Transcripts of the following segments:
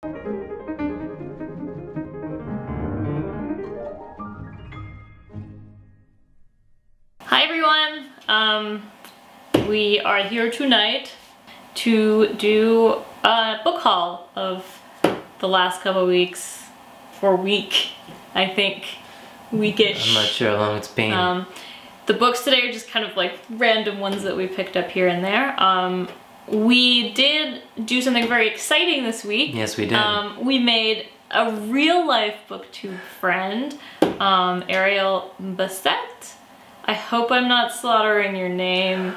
Hi everyone! We are here tonight to do a book haul of the last couple of weeks, or week, I think, weekish. I'm not sure how long it's been. The books today are just kind of like random ones that we picked up here and there. We did do something very exciting this week. Yes, we did. We made a real life booktube friend, Ariel Bissett. I hope I'm not slaughtering your name.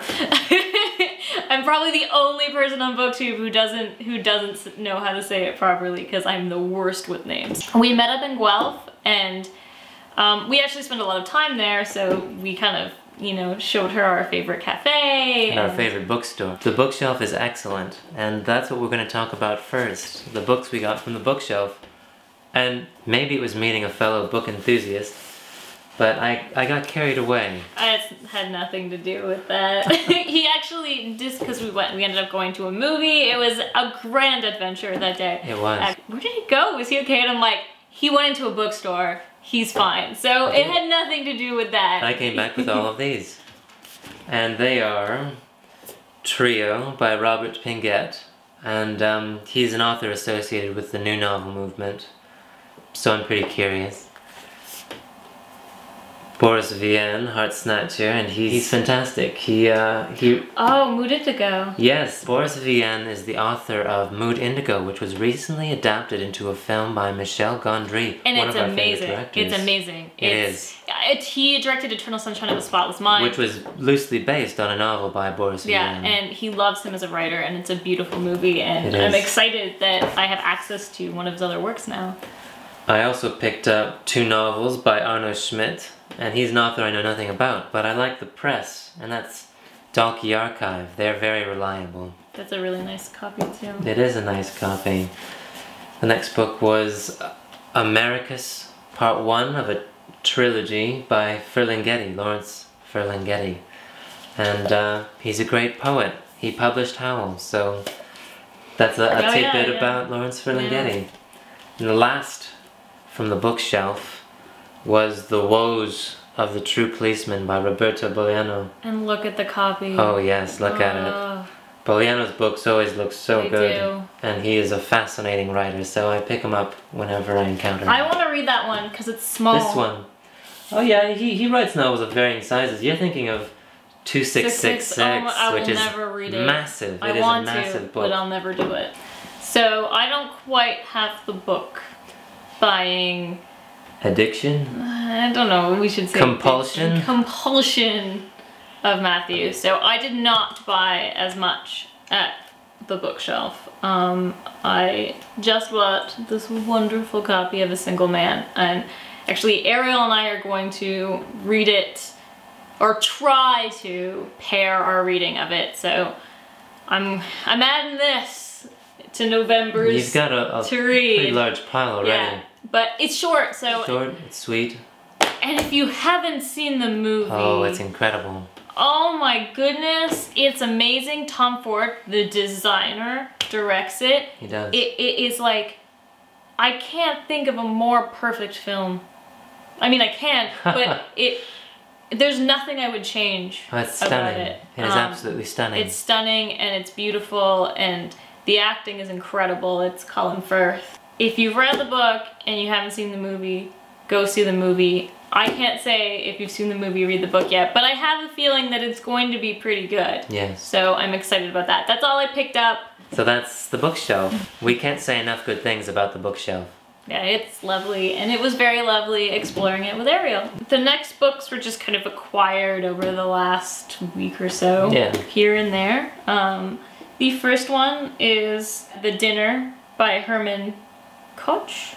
I'm probably the only person on BookTube who doesn't know how to say it properly because I'm the worst with names. We met up in Guelph and we actually spent a lot of time there, so we kind of, you know, showed her our favorite cafe. And our favorite bookstore. The bookshelf is excellent, and that's what we're going to talk about first. The books we got from the bookshelf. And maybe it was meeting a fellow book enthusiast, but I got carried away. It had nothing to do with that. He actually, just because we ended up going to a movie. It was a grand adventure that day. It was. Where did he go? Was he okay? And I'm like, he went into a bookstore. He's fine. So it had nothing to do with that. I came back with all of these. And they are Trio by Robert Pinget. And he's an author associated with the new novel movement. So I'm pretty curious. Boris Vian, Heartsnatcher, and he's fantastic. Oh, Mood Indigo. Yes, Boris Vian is the author of Mood Indigo, which was recently adapted into a film by Michel Gondry, and one it's of our amazing. favorite directors. It's amazing. It is. He directed Eternal Sunshine of the Spotless Mind, which was loosely based on a novel by Boris Vian. Yeah, and he loves him as a writer, and it's a beautiful movie, and I'm excited that I have access to one of his other works now. I also picked up 2 novels by Arno Schmidt, and he's an author I know nothing about, but I like the press, and that's Dalkey Archive. They're very reliable. That's a really nice copy too. It is a nice copy. The next book was Americus, Part 1 of a trilogy by Ferlinghetti, Lawrence Ferlinghetti. And he's a great poet. He published Howl, so that's a tidbit about Lawrence Ferlinghetti. And the last from the bookshelf was The Woes of the True Policeman by Roberto Bolaño. And look at the copy. Oh yes, look at it. Bolaño's books always look so good. And he is a fascinating writer, so I pick him up whenever I encounter him. I want to read that one because it's small. This one. Oh yeah, he writes novels of varying sizes. You're thinking of 2666, which is massive. It is a massive book. But I'll never do it. So I don't quite have the book buying addiction? I don't know, we should say compulsion? Compulsion of Matthew. So I did not buy as much at the bookshelf. I just bought this wonderful copy of A Single Man, and actually Ariel and I are going to read it, or try to pair our reading of it. So I'm adding this to November's You've got a pretty large pile already. Yeah, but it's short, so... Short, it's sweet. And if you haven't seen the movie... Oh, it's incredible. Oh my goodness, it's amazing. Tom Ford, the designer, directs it. He does. It is like... I can't think of a more perfect film. I mean, I can, but there's nothing I would change about stunning. it. It is absolutely stunning. It's stunning, and it's beautiful, and the acting is incredible. It's Colin Firth. If you've read the book and you haven't seen the movie, go see the movie. I can't say if you've seen the movie, read the book yet, but I have a feeling that it's going to be pretty good. Yes. So I'm excited about that. That's all I picked up. So that's the bookshelf. We can't say enough good things about the bookshelf. Yeah, it's lovely, and it was very lovely exploring it with Ariel. The next books were just kind of acquired over the last week or so, here and there. The first one is The Dinner by Herman Koch?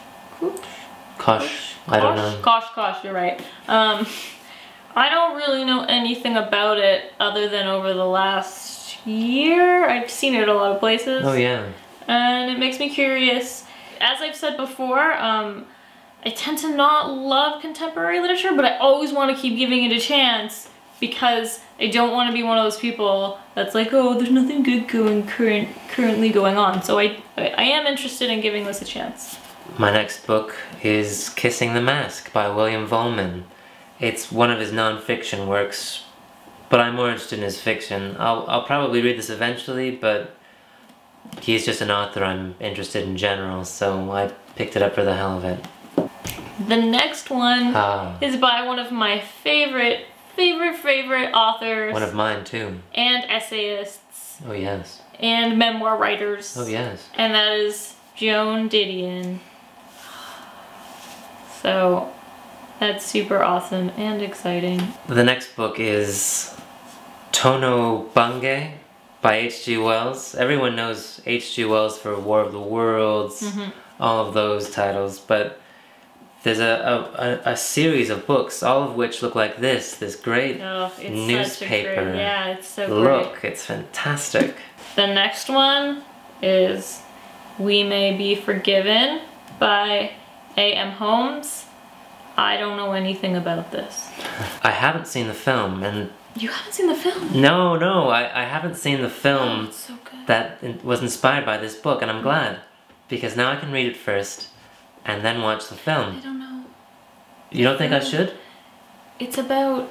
Koch? I don't know. Koch, you're right. I don't really know anything about it other than over the last year. I've seen it a lot of places. Oh yeah. And it makes me curious. As I've said before, I tend to not love contemporary literature, but I always want to keep giving it a chance because I don't want to be one of those people that's like, oh, there's nothing good currently going on. So I am interested in giving this a chance. My next book is Kissing the Mask by William Vollmann. It's one of his non-fiction works, but I'm more interested in his fiction. I'll probably read this eventually, but he's just an author I'm interested in general, so I picked it up for the hell of it. The next one is by one of my favorite authors. One of mine too. And essayists. Oh yes. And memoir writers. Oh yes. And that is Joan Didion. So that's super awesome and exciting. The next book is Tono-Bungay by H.G. Wells. Everyone knows H.G. Wells for War of the Worlds, all of those titles, but there's a series of books, all of which look like this great newspaper. Yeah, it's so great. Look, it's fantastic. The next one is We May Be Forgiven by A.M. Holmes. I don't know anything about this. I haven't seen the film, and... You haven't seen the film? No, I haven't seen the film it's so good. that was inspired by this book, and I'm glad, because now I can read it first, and then watch the film. I don't know. You don't think I should? It's about...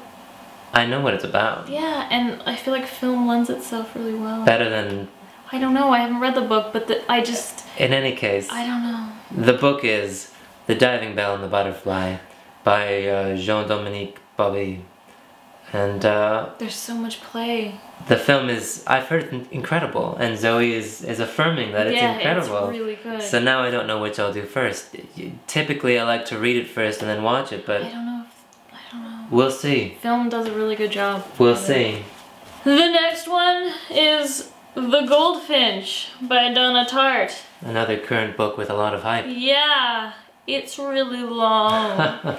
I know what it's about. Yeah, and I feel like film lends itself really well. Better than... I don't know, I haven't read the book, but I just... In any case... I don't know. The book is The Diving Bell and the Butterfly by Jean-Dominique Bauby. And there's so much play. The film is, I've heard, incredible, and Zoe is affirming that it's incredible. Yeah, it's really good. So now I don't know which I'll do first. Typically I like to read it first and then watch it, but... I don't know. We'll see. Film does a really good job. We'll see. The next one is The Goldfinch by Donna Tartt. Another current book with a lot of hype. Yeah, it's really long.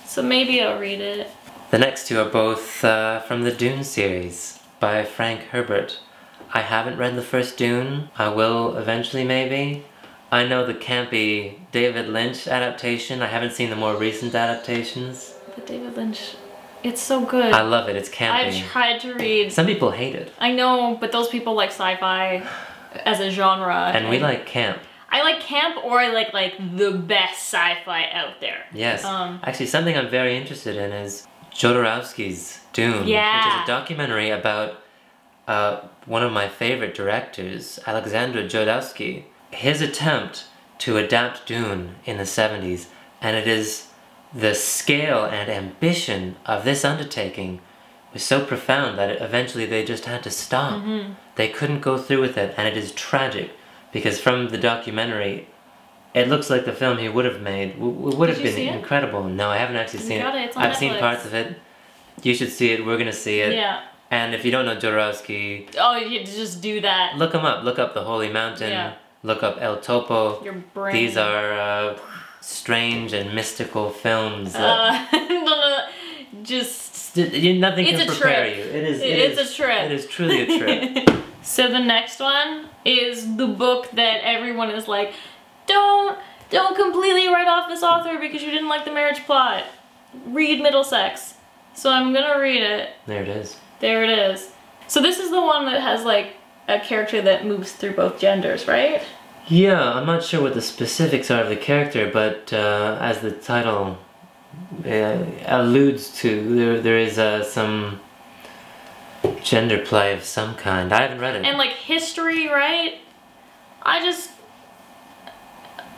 So maybe I'll read it. The next two are both from the Dune series by Frank Herbert. I haven't read the first Dune. I will eventually, maybe. I know the campy David Lynch adaptation. I haven't seen the more recent adaptations. But David Lynch, it's so good. I love it, it's campy. I've tried to read... Some people hate it. I know, but those people like sci-fi as a genre. And we like camp. I like camp, or I like the best sci-fi out there. Yes. Actually, something I'm very interested in is Jodorowsky's Dune, which is a documentary about one of my favorite directors, Alexandre Jodorowsky. His attempt to adapt Dune in the 70s, and it is the scale and ambition of this undertaking was so profound that eventually they just had to stop. They couldn't go through with it, and it is tragic, because from the documentary, it looks like the film he would have made would have been incredible. No, I haven't actually seen it. I've seen parts of it. You should see it. We're gonna see it. Yeah. And if you don't know Jodorowsky, oh, you just do that. Look him up. Look up The Holy Mountain. Yeah. Look up El Topo. Your brain. These are strange and mystical films. Just nothing can prepare you. It's a trip. It is truly a trip. So the next one is the book that everyone is like, don't completely write off this author because you didn't like the marriage plot. Read Middlesex. So I'm gonna read it. There it is. There it is. So this is the one that has like a character that moves through both genders, right? Yeah, I'm not sure what the specifics are of the character, but as the title alludes to, there is some gender play of some kind. I haven't read it. And like history, right?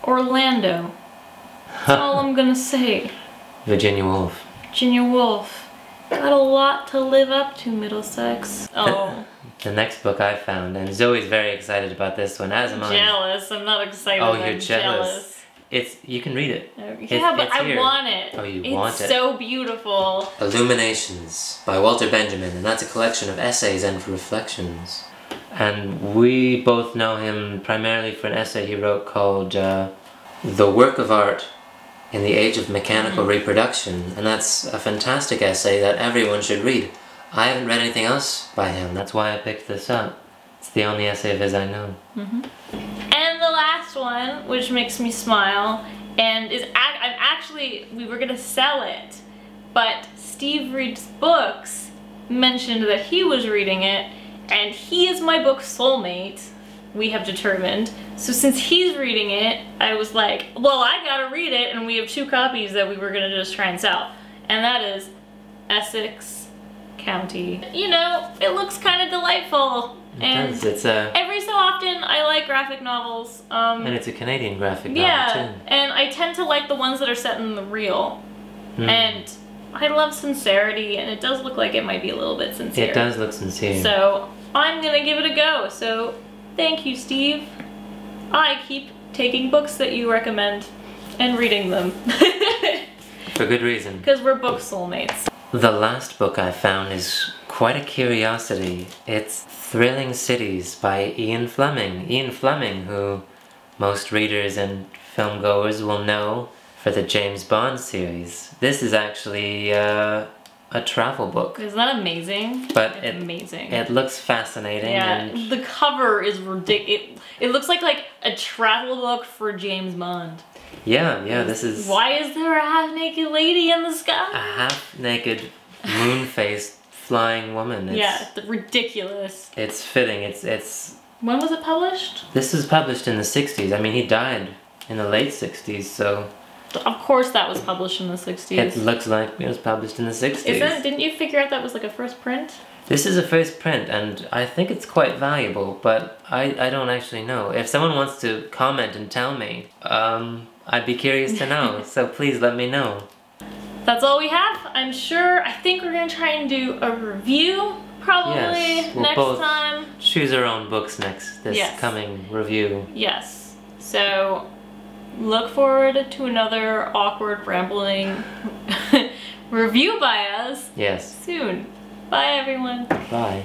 Orlando. That's all I'm gonna say. Virginia Woolf. Virginia Woolf. Got a lot to live up to, Middlesex. Oh. The next book I found, and Zoe's very excited about this one, as am I. Jealous. I'm not excited. Oh, you're jealous. You can read it. Yeah, but I want it. Oh, you want it. It's so beautiful. Illuminations by Walter Benjamin, and that's a collection of essays and reflections. And we both know him primarily for an essay he wrote called The Work of Art in the Age of Mechanical Reproduction, and that's a fantastic essay that everyone should read. I haven't read anything else by him, that's why I picked this up. It's the only essay of his I know. And the last one, which makes me smile, and we were gonna sell it, but Steve Reads Books mentioned that he was reading it, and he is my book soulmate, we have determined. So since he's reading it, I was like, well, I gotta read it, and we have 2 copies that we were gonna just try and sell. And that is Essex County. You know, it looks kind of delightful. It does. It's a... Every so often, I like graphic novels. and it's a Canadian graphic novel, yeah, too. and I tend to like the ones that are set in the real. And I love sincerity, and it does look like it might be a little bit sincere. It does look sincere. So I'm gonna give it a go. So thank you, Steve. I keep taking books that you recommend and reading them. For good reason. Because we're book soulmates. The last book I found is quite a curiosity. It's Thrilling Cities by Ian Fleming. Ian Fleming, who most readers and filmgoers will know for the James Bond series. This is actually a travel book. Isn't that amazing? But it's amazing. It looks fascinating. Yeah, and the cover is ridiculous. It looks like a travel book for James Bond. Yeah, this is... Why is there a half-naked lady in the sky? A half-naked, moon-faced, flying woman. Yeah, ridiculous. It's fitting. It's... When was it published? This was published in the 60s. I mean, he died in the late 60s, so... Of course that was published in the 60s. It looks like it was published in the 60s. Didn't you figure out that was like a first print? This is a first print, and I think it's quite valuable, but I don't actually know. If someone wants to comment and tell me, I'd be curious to know, so please let me know. That's all we have. I think we're gonna try and do a review, probably, yes, we'll next both time. Choose our own books this coming review. Yes. So, look forward to another awkward, rambling review by us. Yes. Soon. Bye, everyone. Bye.